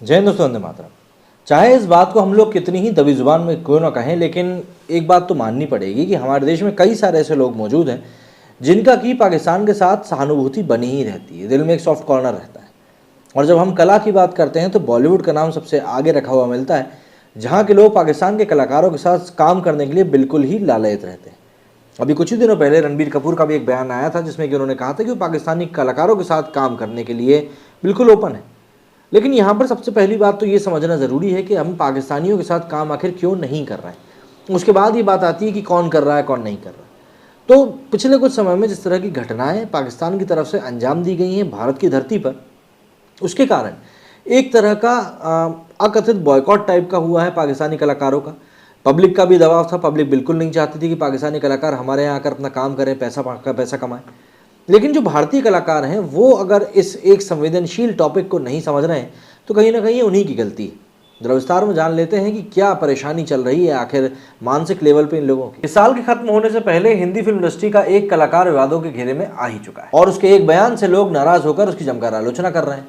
जय हिंद दोस्तों, वंदे मातरम। चाहे इस बात को हम लोग कितनी ही दबी जुबान में क्यों ना कहें, लेकिन एक बात तो माननी पड़ेगी कि हमारे देश में कई सारे ऐसे लोग मौजूद हैं जिनका कि पाकिस्तान के साथ सहानुभूति बनी ही रहती है, दिल में एक सॉफ्ट कॉर्नर रहता है। और जब हम कला की बात करते हैं तो बॉलीवुड का नाम सबसे आगे रखा हुआ मिलता है, जहाँ के लोग पाकिस्तान के कलाकारों के साथ काम करने के लिए बिल्कुल ही लालयत रहते हैं। अभी कुछ ही दिनों पहले रणबीर कपूर का भी एक बयान आया था जिसमें कि उन्होंने कहा था कि वो पाकिस्तानी कलाकारों के साथ काम करने के लिए बिल्कुल ओपन है। लेकिन यहाँ पर सबसे पहली बात तो ये समझना ज़रूरी है कि हम पाकिस्तानियों के साथ काम आखिर क्यों नहीं कर रहे हैं। उसके बाद ये बात आती है कि कौन कर रहा है कौन नहीं कर रहा है। तो पिछले कुछ समय में जिस तरह की घटनाएं पाकिस्तान की तरफ से अंजाम दी गई हैं भारत की धरती पर, उसके कारण एक तरह का अकथित बॉयकॉट टाइप का हुआ है पाकिस्तानी कलाकारों का। पब्लिक का भी दबाव था, पब्लिक बिल्कुल नहीं चाहती थी कि पाकिस्तानी कलाकार हमारे यहाँ आकर अपना काम करें, पैसा कमाएं। लेकिन जो भारतीय कलाकार हैं वो अगर इस एक संवेदनशील टॉपिक को नहीं समझ रहे हैं तो कहीं ना कहीं उन्हीं की गलती है। जरा विस्तार में जान लेते हैं कि क्या परेशानी चल रही है आखिर मानसिक लेवल पे इन लोगों की। इस साल के खत्म होने से पहले हिंदी फिल्म इंडस्ट्री का एक कलाकार विवादों के घेरे में आ ही चुका है और उसके एक बयान से लोग नाराज होकर उसकी जमकर आलोचना कर रहे हैं।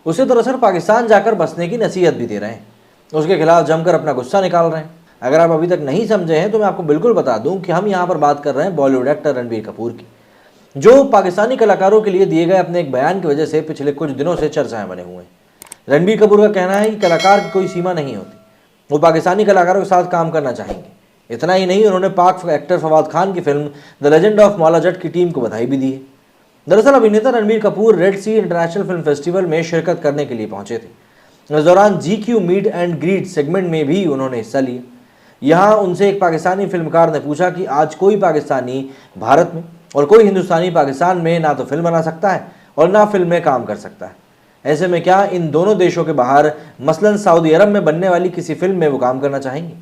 उसे दरअसल पाकिस्तान जाकर बसने की नसीहत भी दे रहे हैं, उसके खिलाफ जमकर अपना गुस्सा निकाल रहे हैं। अगर आप अभी तक नहीं समझे हैं तो मैं आपको बिल्कुल बता दूं कि हम यहाँ पर बात कर रहे हैं बॉलीवुड एक्टर रणबीर कपूर की, जो पाकिस्तानी कलाकारों के लिए दिए गए अपने एक बयान की वजह से पिछले कुछ दिनों से चर्चाएं बने हुए हैं। रणबीर कपूर का कहना है कि कलाकार की कोई सीमा नहीं होती, वो पाकिस्तानी कलाकारों के साथ काम करना चाहेंगे। इतना ही नहीं, उन्होंने पाक एक्टर फवाद खान की film the legend of Maula Jatt की टीम को बधाई भी दी है। दरअसल अभिनेता रणबीर कपूर रेड सी इंटरनेशनल फिल्म फेस्टिवल में शिरकत करने के लिए पहुंचे थे। इस दौरान GQ meet and greet segment में भी उन्होंने हिस्सा लिया। यहाँ उनसे एक पाकिस्तानी फिल्मकार ने पूछा कि आज कोई पाकिस्तानी भारत में और कोई हिंदुस्तानी पाकिस्तान में ना तो फिल्म बना सकता है और ना फिल्म में काम कर सकता है। ऐसे में क्या इन दोनों देशों के बाहर मसलन सऊदी अरब में बनने वाली किसी फिल्म में वो काम करना चाहेंगे?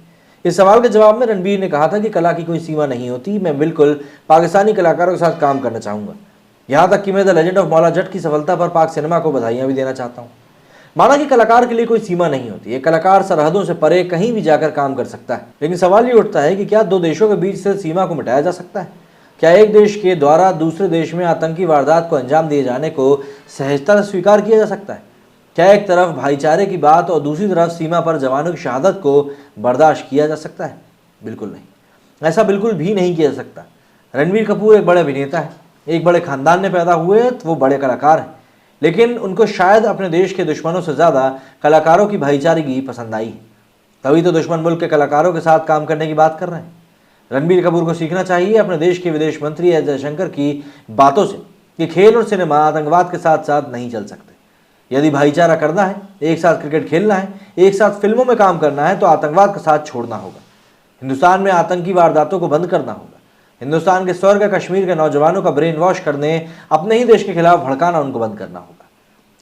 इस सवाल के जवाब में रणबीर ने कहा था कि कला की कोई सीमा नहीं होती, मैं बिल्कुल पाकिस्तानी कलाकारों के साथ काम करना चाहूँगा। यहाँ तक कि मैं the legend of Maula Jatt की सफलता पर पाक सिनेमा को बधाइयाँ भी देना चाहता हूँ। माना कि कलाकार के लिए कोई सीमा नहीं होती, एक कलाकार सरहदों से परे कहीं भी जाकर काम कर सकता है। लेकिन सवाल ये उठता है कि क्या दो देशों के बीच से सीमा को मिटाया जा सकता है? क्या एक देश के द्वारा दूसरे देश में आतंकी वारदात को अंजाम दिए जाने को सहजता से स्वीकार किया जा सकता है? क्या एक तरफ भाईचारे की बात और दूसरी तरफ सीमा पर जवानों की शहादत को बर्दाश्त किया जा सकता है? बिल्कुल नहीं, ऐसा बिल्कुल भी नहीं किया जा सकता। रणबीर कपूर एक बड़े अभिनेता है, एक बड़े खानदान में पैदा हुए तो वो बड़े कलाकार हैं, लेकिन उनको शायद अपने देश के दुश्मनों से ज़्यादा कलाकारों की भाईचारगी पसंद आई। तभी तो दुश्मन मुल्क के कलाकारों के साथ काम करने की बात कर रहे हैं। रणबीर कपूर को सीखना चाहिए अपने देश के विदेश मंत्री एस जयशंकर की बातों से कि खेल और सिनेमा आतंकवाद के साथ साथ नहीं चल सकते। यदि भाईचारा करना है, एक साथ क्रिकेट खेलना है, एक साथ फिल्मों में काम करना है तो आतंकवाद का साथ छोड़ना होगा। हिंदुस्तान में आतंकी वारदातों को बंद करना होगा। हिंदुस्तान के स्वर्ग कश्मीर के नौजवानों का ब्रेन वॉश करने, अपने ही देश के खिलाफ भड़काना उनको बंद करना होगा।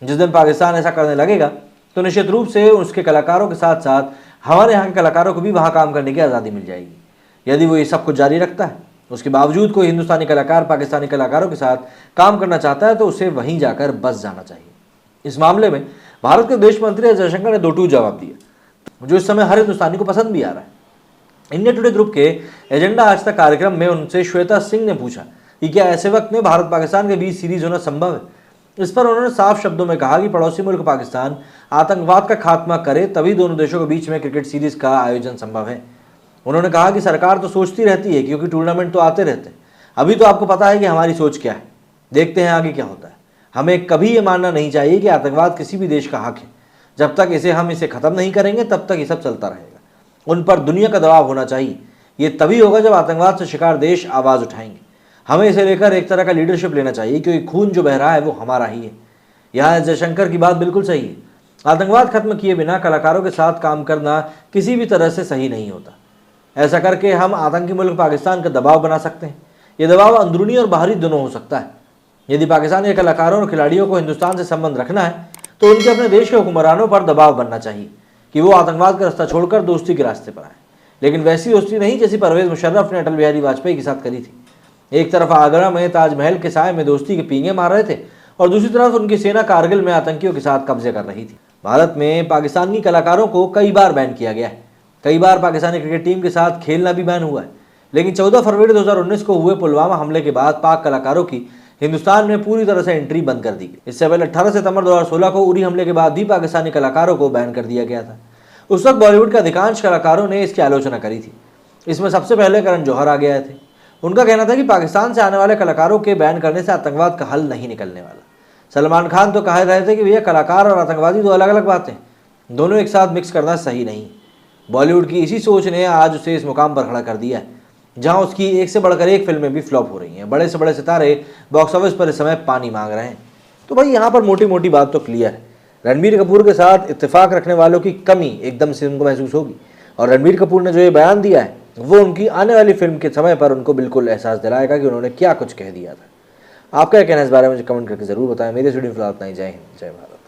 जिस दिन पाकिस्तान ऐसा करने लगेगा तो निश्चित रूप से उसके कलाकारों के साथ साथ हमारे यहाँ के कलाकारों को भी वहाँ काम करने की आज़ादी मिल जाएगी। यदि वो ये सब कुछ जारी रखता है, उसके बावजूद कोई हिंदुस्तानी कलाकार पाकिस्तानी कलाकारों के साथ काम करना चाहता है तो उसे वहीं जाकर बस जाना चाहिए। इस मामले में भारत के विदेश मंत्री एस जयशंकर ने दो टूक जवाब दिया, जो इस समय हर हिंदुस्तानी को पसंद भी आ रहा है। इंडिया टुडे ग्रुप के एजेंडा आज तक कार्यक्रम में उनसे श्वेता सिंह ने पूछा कि क्या ऐसे वक्त में भारत पाकिस्तान के बीच सीरीज होना संभव है। इस पर उन्होंने साफ शब्दों में कहा कि पड़ोसी मुल्क पाकिस्तान आतंकवाद का खात्मा करे तभी दोनों देशों के बीच में क्रिकेट सीरीज का आयोजन संभव है। उन्होंने कहा कि सरकार तो सोचती रहती है क्योंकि टूर्नामेंट तो आते रहते हैं। अभी तो आपको पता है कि हमारी सोच क्या है, देखते हैं आगे क्या होता है। हमें कभी ये मानना नहीं चाहिए कि आतंकवाद किसी भी देश का हक है। जब तक हम इसे ख़त्म नहीं करेंगे तब तक ये सब चलता रहेगा। उन पर दुनिया का दबाव होना चाहिए। ये तभी होगा जब आतंकवाद से शिकार देश आवाज़ उठाएंगे। हमें इसे लेकर एक तरह का लीडरशिप लेना चाहिए क्योंकि खून जो बह रहा है वो हमारा ही है। यहाँ एस जयशंकर की बात बिल्कुल सही है। आतंकवाद खत्म किए बिना कलाकारों के साथ काम करना किसी भी तरह से सही नहीं होता। ऐसा करके हम आतंकी मुल्क पाकिस्तान का दबाव बना सकते हैं। ये दबाव अंदरूनी और बाहरी दोनों हो सकता है। यदि पाकिस्तान के कलाकारों और खिलाड़ियों को हिंदुस्तान से संबंध रखना है तो उनके अपने देश के हुक्मरानों पर दबाव बनना चाहिए कि वो आतंकवाद का रास्ता छोड़कर दोस्ती के रास्ते पर आए, लेकिन वैसी दोस्ती नहीं जैसी परवेज मुशर्रफ ने अटल बिहारी वाजपेयी के साथ करी थी। एक तरफ आगरा में ताजमहल के साए में दोस्ती के पींगे मार रहे थे और दूसरी तरफ उनकी सेना कारगिल में आतंकियों के साथ कब्जे कर रही थी। भारत में पाकिस्तानी कलाकारों को कई बार बैन किया गया है, कई बार पाकिस्तानी क्रिकेट टीम के साथ खेलना भी बैन हुआ है। लेकिन 14 फरवरी 2019 को हुए पुलवामा हमले के बाद पाक कलाकारों की हिंदुस्तान में पूरी तरह से एंट्री बंद कर दी गई। इससे पहले 18 सितंबर 2016 को उरी हमले के बाद भी पाकिस्तानी कलाकारों को बैन कर दिया गया था। उस वक्त बॉलीवुड के अधिकांश कलाकारों ने इसकी आलोचना करी थी। इसमें सबसे पहले करण जौहर आगे आए थे। उनका कहना था कि पाकिस्तान से आने वाले कलाकारों के बैन करने से आतंकवाद का हल नहीं निकलने वाला। सलमान खान तो कह रहे थे कि भैया कलाकार और आतंकवादी दो अलग अलग बातें, दोनों एक साथ मिक्स करना सही नहीं। बॉलीवुड की इसी सोच ने आज उसे इस मुकाम पर खड़ा कर दिया है जहां उसकी एक से बढ़कर एक फिल्में भी फ्लॉप हो रही हैं। बड़े से बड़े सितारे बॉक्स ऑफिस पर इस समय पानी मांग रहे हैं। तो भाई यहाँ पर मोटी मोटी बात तो क्लियर है, रणबीर कपूर के साथ इत्तेफाक रखने वालों की कमी एकदम से उनको महसूस होगी। और रणबीर कपूर ने जो ये बयान दिया है वो उनकी आने वाली फिल्म के समय पर उनको बिल्कुल एहसास दिलाएगा कि उन्होंने क्या कुछ कह दिया था। आपका क्या कहना है इस बारे में मुझे कमेंट करके जरूर बताएं। मेरे स्टूडियो फिलहाल इतना ही। जय हिंद, जय भारत।